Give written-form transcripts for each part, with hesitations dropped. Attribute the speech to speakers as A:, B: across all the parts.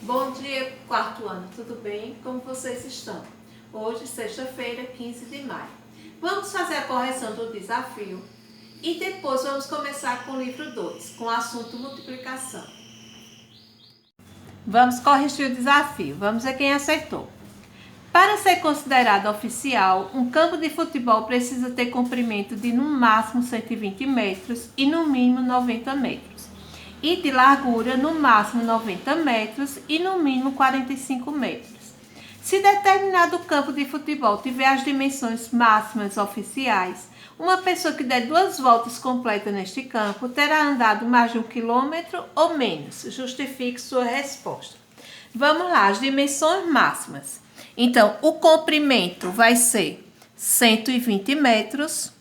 A: Bom dia, quarto ano, tudo bem? Como vocês estão? Hoje, sexta-feira, 15 de maio. Vamos fazer a correção do desafio e depois vamos começar com o livro 2, com o assunto multiplicação. Vamos corrigir o desafio, vamos ver quem acertou. Para ser considerado oficial, um campo de futebol precisa ter comprimento de no máximo 120 metros e no mínimo 90 metros. E de largura no máximo 90 metros e no mínimo 45 metros. Se determinado campo de futebol tiver as dimensões máximas oficiais, uma pessoa que der 2 voltas completas neste campo terá andado mais de 1 quilômetro ou menos. Justifique sua resposta. Vamos lá, as dimensões máximas. Então, o comprimento vai ser 120 metros.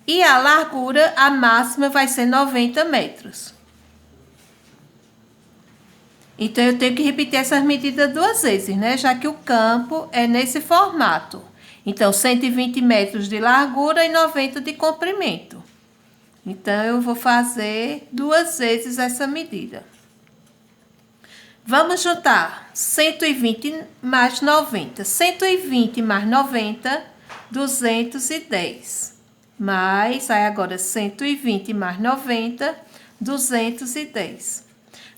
A: E a largura, a máxima, vai ser 90 metros. Então, eu tenho que repetir essas medidas 2 vezes, né? Já que o campo é nesse formato. Então, 120 metros de largura e 90 de comprimento. Então, eu vou fazer 2 vezes essa medida. Vamos juntar 120 mais 90. 120 mais 90, 210. Mais, aí agora 120 mais 90, 210.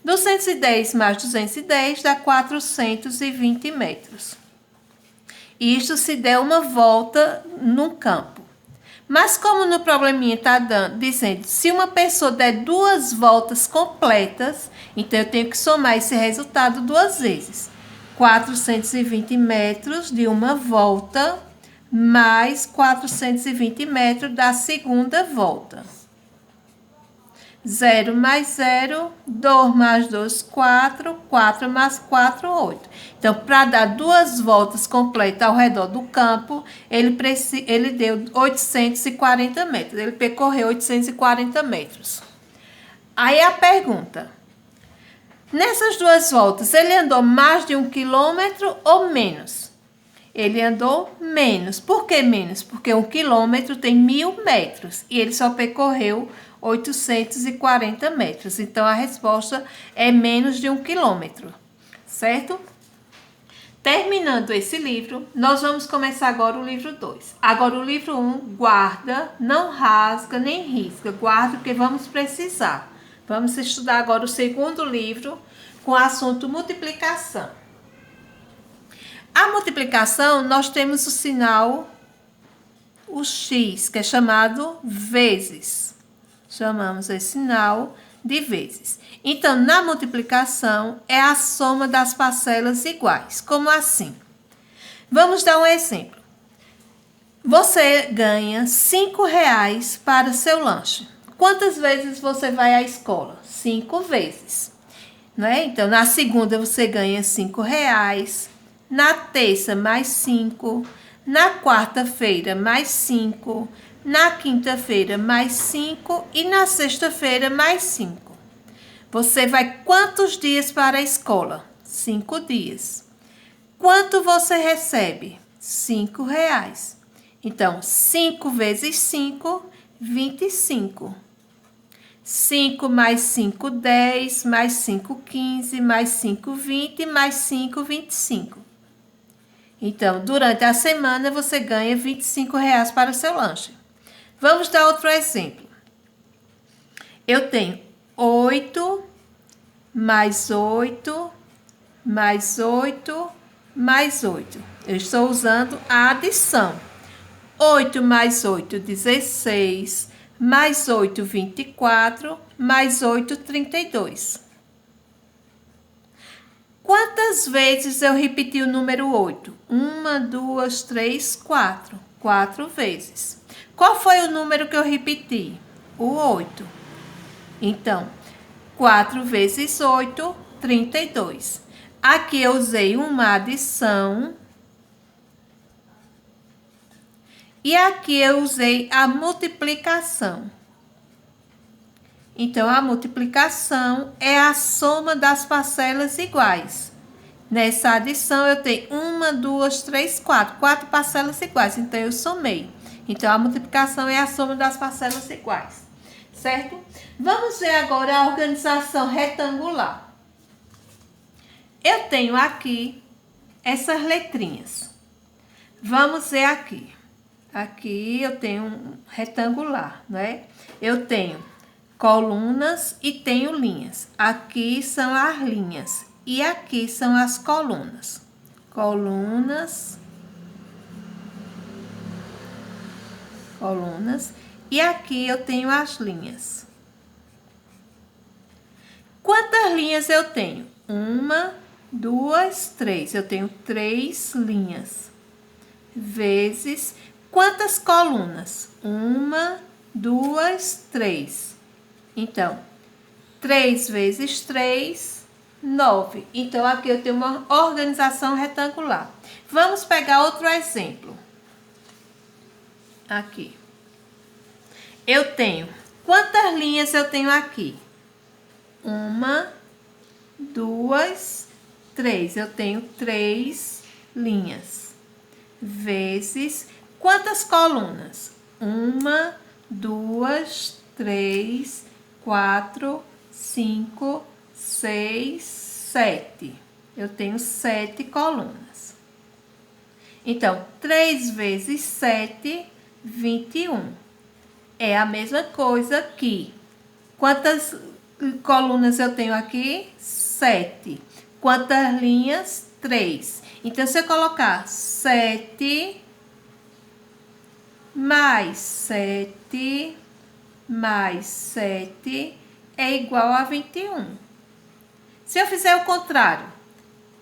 A: 210 mais 210 dá 420 metros. Isto se der uma volta no campo. Mas como no probleminha está dizendo, se uma pessoa der 2 voltas completas, então eu tenho que somar esse resultado 2 vezes. 420 metros de uma volta, mais 420 metros da segunda volta. 0 mais 0, 2 mais 2, 4, 4 mais 4, 8. Então, para dar 2 voltas completas ao redor do campo, ele deu 840 metros. Ele percorreu 840 metros. Aí a pergunta: nessas 2 voltas, ele andou mais de 1 quilômetro ou menos? Ele andou menos. Por que menos? Porque 1 quilômetro tem 1000 metros e ele só percorreu 840 metros. Então, a resposta é menos de 1 quilômetro, certo? Terminando esse livro, nós vamos começar agora o livro 2. Agora, o livro 1, guarda, não rasga nem risca. Guarda porque vamos precisar. Vamos estudar agora o segundo livro com o assunto multiplicação. A multiplicação, nós temos o sinal, o X, que é chamado vezes. Chamamos esse sinal de vezes. Então, na multiplicação, é a soma das parcelas iguais. Como assim? Vamos dar um exemplo. Você ganha R$5 para seu lanche. Quantas vezes você vai à escola? 5 vezes. Né? Então, na segunda, você ganha R$5. Na terça, mais 5. Na quarta-feira, mais 5. Na quinta-feira, mais 5. E na sexta-feira, mais 5. Você vai quantos dias para a escola? 5 dias. Quanto você recebe? R$5. Então, 5 vezes 5, 25. 5 mais 5, 10. Mais 5, 15. Mais 5, 20. Mais 5, 25. Então, durante a semana, você ganha R$25 para o seu lanche. Vamos dar outro exemplo. Eu tenho 8, mais 8, mais 8, mais 8. Eu estou usando a adição. 8 mais 8, 16. Mais 8, 24. Mais 8, 32. Quantas vezes eu repeti o número 8? 1, 2, 3, 4. 4 vezes. Qual foi o número que eu repeti? O 8. Então, 4 vezes 8, 32. Aqui eu usei uma adição. E aqui eu usei a multiplicação. Então, a multiplicação é a soma das parcelas iguais. Nessa adição, eu tenho 1, 2, 3, 4. 4 parcelas iguais, então eu somei. Então, a multiplicação é a soma das parcelas iguais, certo? Vamos ver agora a organização retangular. Eu tenho aqui essas letrinhas. Vamos ver aqui. Aqui eu tenho um retangular, não é? Eu tenho colunas e tenho linhas. Aqui são as linhas e aqui são as colunas. Colunas. E aqui eu tenho as linhas. Quantas linhas eu tenho? 1, 2, 3. Eu tenho 3 linhas. Vezes, quantas colunas? 1, 2, 3. Então, 3 vezes 3, 9. Então, aqui eu tenho uma organização retangular. Vamos pegar outro exemplo. Aqui. Eu tenho, quantas linhas eu tenho aqui? 1, 2, 3. Eu tenho 3 linhas. Vezes, quantas colunas? 1, 2, 3, 4, 5, 6, 7. Eu tenho 7 colunas. Então, 3 vezes 7, 21. É a mesma coisa que... Quantas colunas eu tenho aqui? 7. Quantas linhas? 3. Então, se eu colocar 7 mais 7 mais 7 é igual a 21. Se eu fizer o contrário,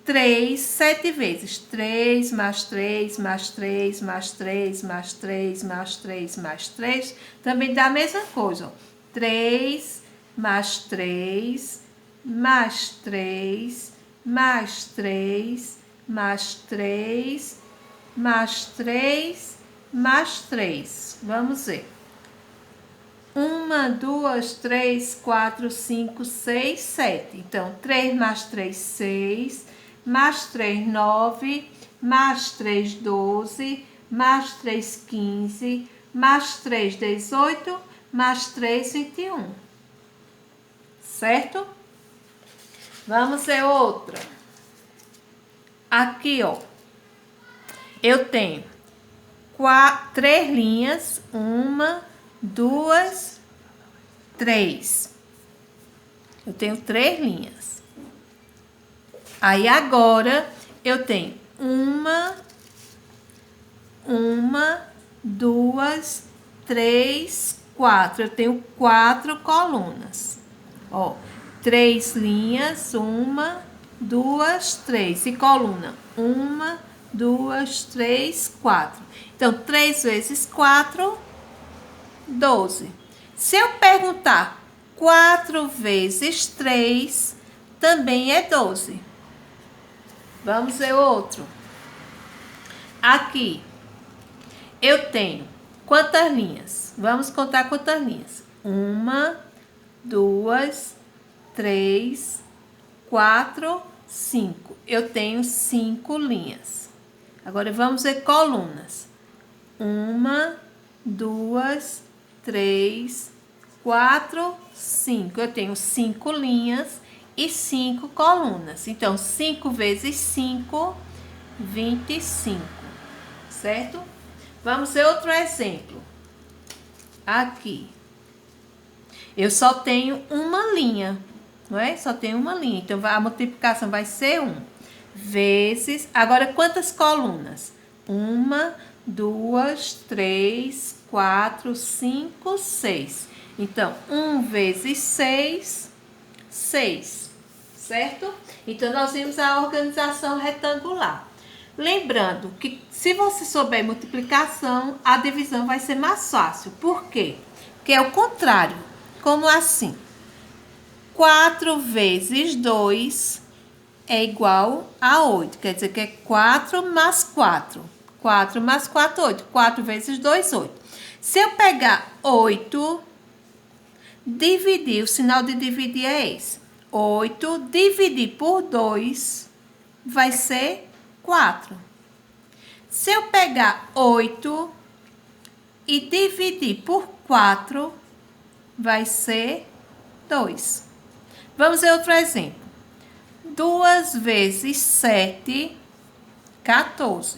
A: 3, 7 vezes 3 mais 3 mais 3 mais 3 mais 3 mais 3 mais 3, também dá a mesma coisa. 3 mais 3 mais 3 mais 3 mais 3 mais 3 mais 3. Vamos ver. 1, 2, 3, 4, 5, 6, 7. Então, 3 mais 3, 6. Mais 3, 9. Mais 3, 12. Mais 3, 15. Mais 3, 18. Mais 3, 21. Certo? Vamos ver outra. Aqui, ó. Eu tenho 3 linhas. 1, 2, 3. Eu tenho 3 linhas. Aí, agora, eu tenho 1, 2, 3, 4. Eu tenho 4 colunas. Ó, 3 linhas. 1, 2, 3. E coluna. 1, 2, 3, 4. Então, 3 vezes 4... 12. Se eu perguntar 4 vezes 3, também é 12. Vamos ver outro. Aqui, eu tenho quantas linhas? Vamos contar quantas linhas. 1, 2, 3, 4, 5. Eu tenho 5 linhas. Agora, vamos ver colunas. 1, 2, 3, 4, 5. Eu tenho 5 linhas e 5 colunas. Então, 5 vezes 5, 25. Certo? Vamos ver outro exemplo. Aqui. Eu só tenho uma linha, não é? Só tenho uma linha. Então, a multiplicação vai ser 1. Vezes... Agora, quantas colunas? 1, 2, 3, 4, 5, 6. Então, 1 vezes 6, 6. Certo? Então, nós vimos a organização retangular. Lembrando que, se você souber multiplicação, a divisão vai ser mais fácil. Por quê? Porque é o contrário. Como assim? 4 vezes 2 é igual a 8. Quer dizer que é 4 mais 4. 4 mais 4, 8. 4 vezes 2, 8. Se eu pegar 8, dividir, o sinal de dividir é esse. 8 dividir por 2 vai ser 4. Se eu pegar 8 e dividir por 4, vai ser 2. Vamos ver outro exemplo. 2 vezes 7, 14.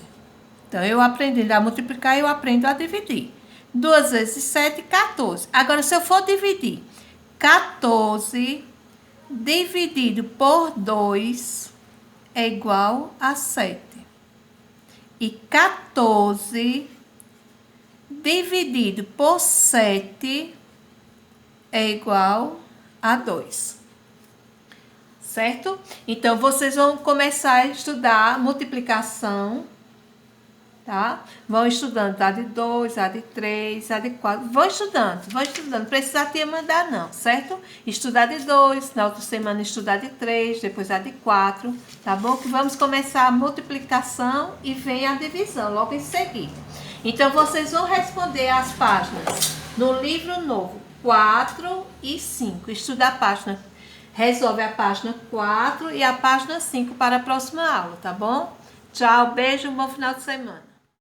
A: Então, eu aprendendo a multiplicar, eu aprendo a dividir. 2 vezes 7, 14. Agora, se eu for dividir 14 dividido por 2 é igual a 7. E 14 dividido por 7 é igual a 2. Certo? Então, vocês vão começar a estudar multiplicação, tá? Vão estudando a de 2, a de 3, a de 4. Vão estudando. Não precisa te mandar não, certo? Estudar de 2, na outra semana estudar de 3, depois a de 4, tá bom? Que vamos começar a multiplicação e vem a divisão logo em seguida. Então, vocês vão responder as páginas no livro novo 4 e 5. Estuda a página, resolve a página 4 e a página 5 para a próxima aula, tá bom? Tchau, beijo, bom final de semana.